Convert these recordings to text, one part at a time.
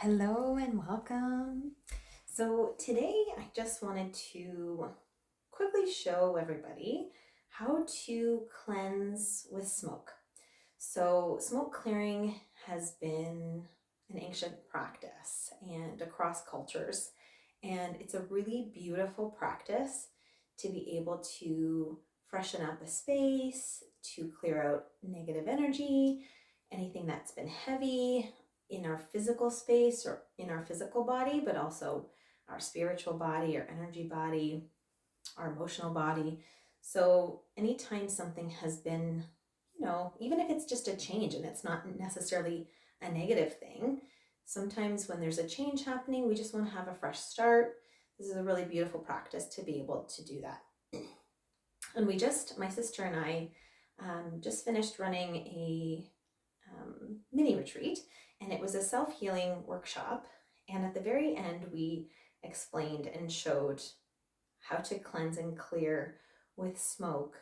Hello and welcome. So today I just wanted to quickly show everybody how to cleanse with smoke. So smoke clearing has been an ancient practice and across cultures, and it's a really beautiful practice to be able to freshen up a space, to clear out negative energy, anything that's been heavy in our physical space or in our physical body, but also our spiritual body, our energy body, our emotional body. So anytime something has been, even if it's just a change and it's not necessarily a negative thing, sometimes when there's a change happening, we just want to have a fresh start. This is a really beautiful practice to be able to do that. And my sister and I just finished running a mini retreat, and it was a self-healing workshop. And at the very end, we explained and showed how to cleanse and clear with smoke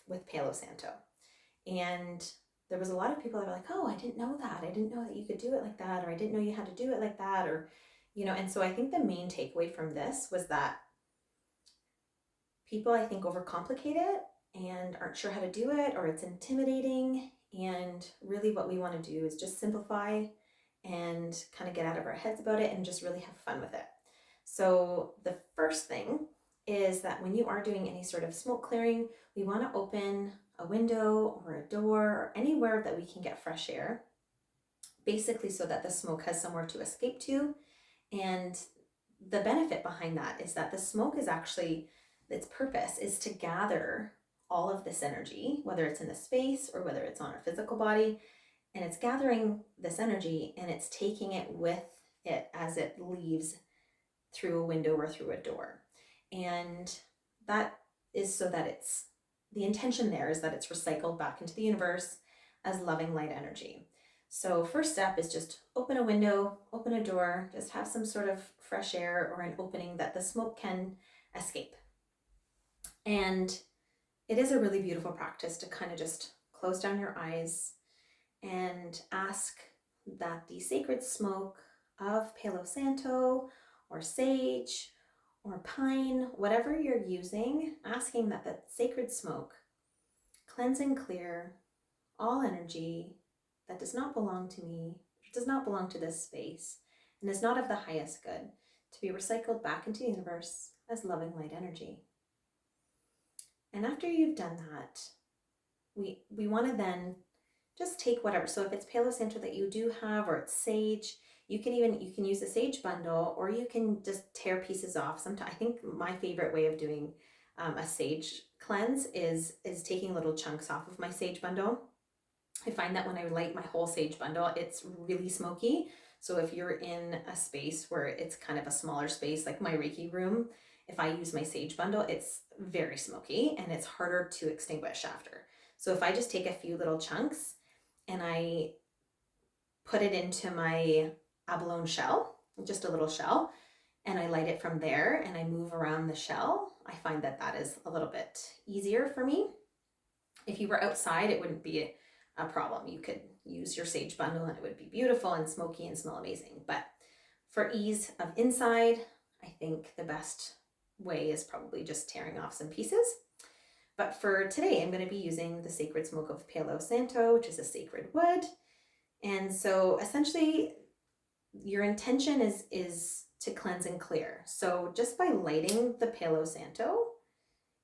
with Palo Santo. And there was a lot of people that were like, oh, I didn't know that. I didn't know that you could do it like that, or I didn't know you had to do it like that, or, and so I think the main takeaway from this was that people, I think, overcomplicate it and aren't sure how to do it, or it's intimidating. And really what we want to do is just simplify and kind of get out of our heads about it and just really have fun with it. So the first thing is that when you are doing any sort of smoke clearing, we want to open a window or a door or anywhere that we can get fresh air, basically so that the smoke has somewhere to escape to. And the benefit behind that is that the smoke is actually, its purpose is to gather all of this energy, whether it's in the space or whether it's on our physical body, and it's gathering this energy and it's taking it with it as it leaves through a window or through a door. And that is so that the intention there is that it's recycled back into the universe as loving light energy. So first step is just open a window, open a door, just have some sort of fresh air or an opening that the smoke can escape. And it is a really beautiful practice to kind of just close down your eyes and ask that the sacred smoke of Palo Santo or sage or pine, whatever you're using, asking that the sacred smoke cleanse and clear all energy that does not belong to me, does not belong to this space, and is not of the highest good, to be recycled back into the universe as loving light energy. And after you've done that, we want to then just take whatever. So if it's Palo Santo that you do have, or it's sage, you can use the sage bundle, or you can just tear pieces off. Sometimes I think my favorite way of doing a sage cleanse is taking little chunks off of my sage bundle. I find that when I light my whole sage bundle, it's really smoky. So if you're in a space where it's kind of a smaller space, like my Reiki room, if I use my sage bundle, it's very smoky and it's harder to extinguish after. So if I just take a few little chunks and I put it into my abalone shell, just a little shell, and I light it from there and I move around the shell, I find that that is a little bit easier for me. If you were outside, it wouldn't be a problem. You could use your sage bundle and it would be beautiful and smoky and smell amazing. But for ease of inside, I think the best way is probably just tearing off some pieces. But for today, I'm going to be using the sacred smoke of Palo Santo, which is a sacred wood. And so essentially, your intention is to cleanse and clear. So just by lighting the Palo Santo,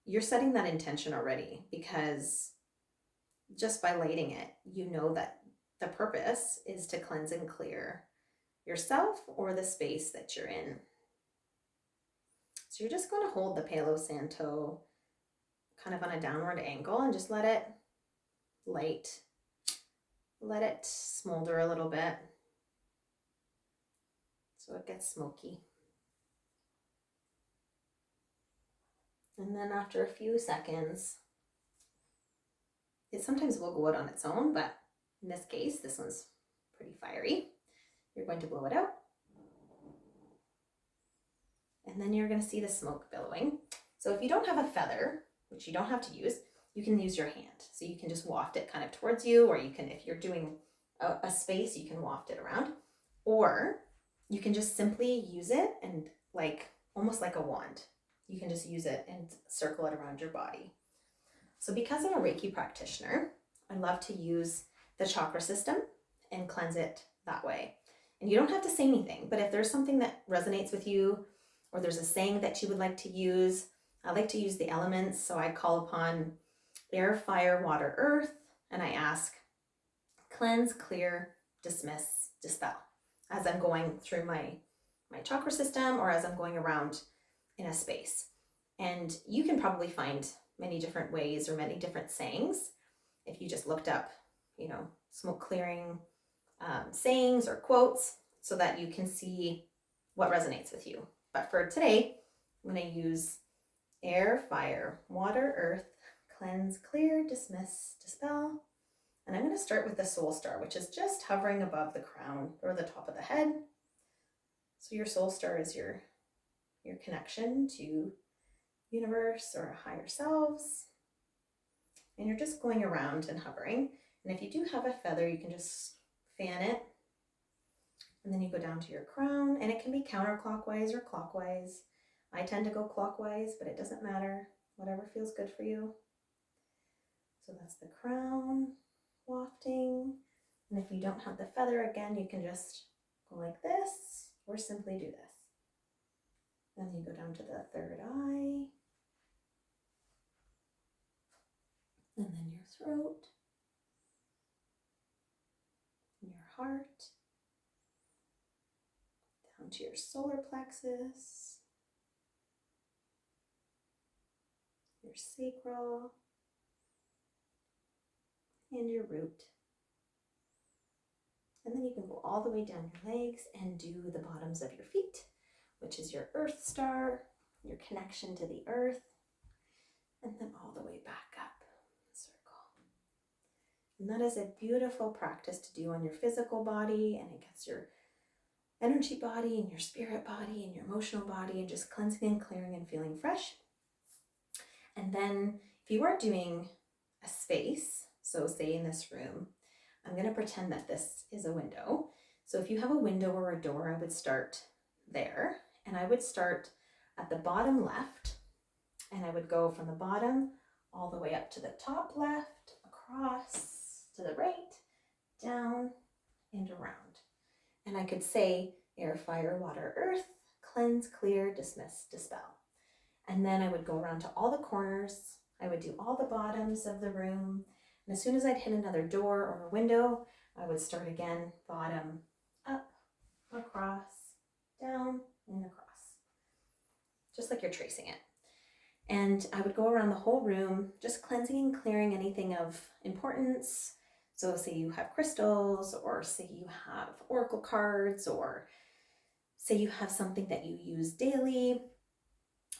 you're setting that intention already, because just by lighting it, you know that the purpose is to cleanse and clear yourself or the space that you're in. So you're just going to hold the Palo Santo kind of on a downward angle and just let it light, let it smolder a little bit so it gets smoky. And then after a few seconds, it sometimes will go out on its own, but in this case, this one's pretty fiery. You're going to blow it out. And then you're going to see the smoke billowing. So if you don't have a feather, which you don't have to use, you can use your hand. So you can just waft it kind of towards you, or you can, if you're doing a space, you can waft it around. Or you can just simply use it and like almost like a wand. You can just use it and circle it around your body. So because I'm a Reiki practitioner, I love to use the chakra system and cleanse it that way. And you don't have to say anything, but if there's something that resonates with you, or there's a saying that you would like to use, I like to use the elements. So I call upon air, fire, water, earth, and I ask, cleanse, clear, dismiss, dispel, as I'm going through my chakra system or as I'm going around in a space. And you can probably find many different ways or many different sayings if you just looked up, smoke clearing sayings or quotes, so that you can see what resonates with you. But for today, I'm going to use air, fire, water, earth, cleanse, clear, dismiss, dispel. And I'm going to start with the soul star, which is just hovering above the crown or the top of the head. So your soul star is your connection to universe or higher selves. And you're just going around and hovering. And if you do have a feather, you can just fan it. And then you go down to your crown, and it can be counterclockwise or clockwise. I tend to go clockwise, but it doesn't matter. Whatever feels good for you. So that's the crown wafting. And if you don't have the feather, again, you can just go like this or simply do this. Then you go down to the third eye. And then your throat. Your heart. Down to your solar plexus. Your sacral. And your root. And then you can go all the way down your legs and do the bottoms of your feet, which is your earth star, your connection to the earth, and then all the way back up, circle. And that is a beautiful practice to do on your physical body, and it gets your energy body and your spirit body and your emotional body and just cleansing and clearing and feeling fresh. And then if you are doing a space, so say in this room, I'm going to pretend that this is a window. So if you have a window or a door, I would start there, and I would start at the bottom left, and I would go from the bottom all the way up to the top left, across to the right, down and around. And I could say air, fire, water, earth, cleanse, clear, dismiss, dispel. And then I would go around to all the corners. I would do all the bottoms of the room. And as soon as I'd hit another door or a window, I would start again, bottom, up, across, down, and across. Just like you're tracing it. And I would go around the whole room, just cleansing and clearing anything of importance. So say you have crystals, or say you have oracle cards, or say you have something that you use daily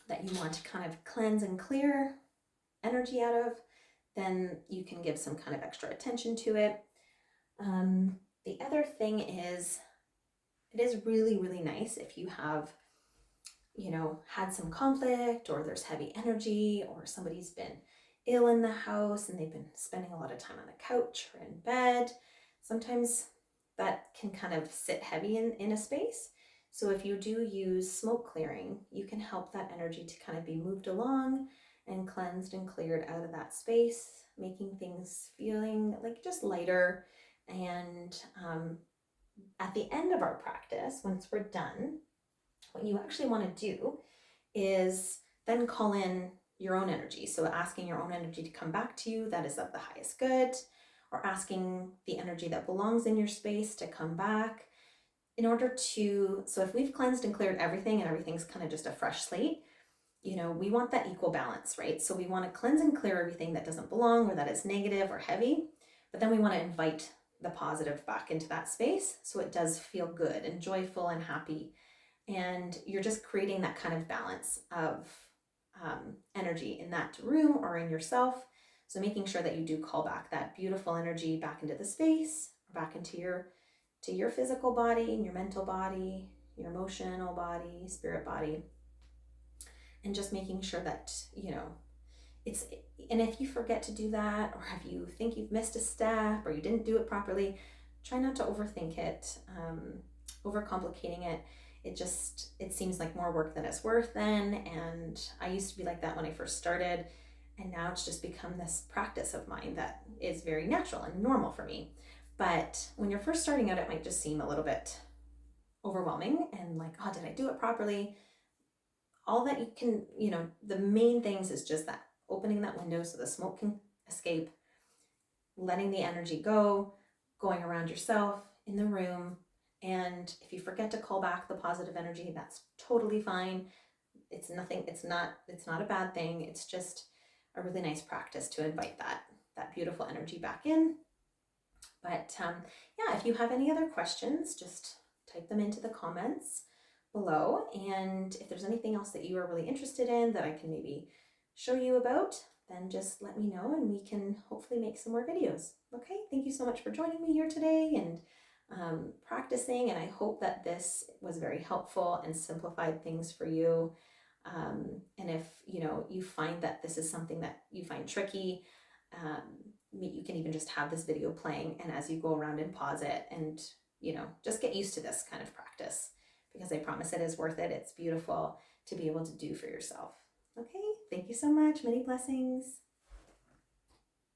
that you want to kind of cleanse and clear energy out of, then you can give some kind of extra attention to it. The other thing is, it is really, really nice if you have, had some conflict, or there's heavy energy, or somebody's been ill in the house and they've been spending a lot of time on the couch or in bed. Sometimes that can kind of sit heavy in a space. So if you do use smoke clearing, you can help that energy to kind of be moved along and cleansed and cleared out of that space, making things feeling like just lighter. And at the end of our practice, once we're done, what you actually want to do is then call in your own energy. So asking your own energy to come back to you, that is of the highest good, or asking the energy that belongs in your space to come back in order to, so if we've cleansed and cleared everything and everything's kind of just a fresh slate, we want that equal balance, right? So we want to cleanse and clear everything that doesn't belong or that is negative or heavy, but then we want to invite the positive back into that space so it does feel good and joyful and happy. And you're just creating that kind of balance of energy in that room or in yourself. So making sure that you do call back that beautiful energy back into the space, or back into your physical body and your mental body, your emotional body, spirit body. And just making sure that, and if you forget to do that, or if you think you've missed a step or you didn't do it properly, try not to overthink it. overcomplicating it. It seems like more work than it's worth then. And I used to be like that when I first started. And now it's just become this practice of mine that is very natural and normal for me. But when you're first starting out, it might just seem a little bit overwhelming and like, oh, did I do it properly? All that you can, the main things is just that opening that window so the smoke can escape, letting the energy go, going around yourself in the room. And if you forget to call back the positive energy, that's totally fine. It's not a bad thing. It's just a really nice practice to invite that beautiful energy back in. But yeah, if you have any other questions, just type them into the comments below. And if there's anything else that you are really interested in that I can maybe show you about, then just let me know and we can hopefully make some more videos. Okay, thank you so much for joining me here today and practicing, and I hope that this was very helpful and simplified things for you. And if you find that this is something that you find tricky, you can even just have this video playing, and as you go around and pause it and just get used to this kind of practice, because I promise it is worth it. It's beautiful to be able to do for yourself. Okay, thank you so much. Many blessings.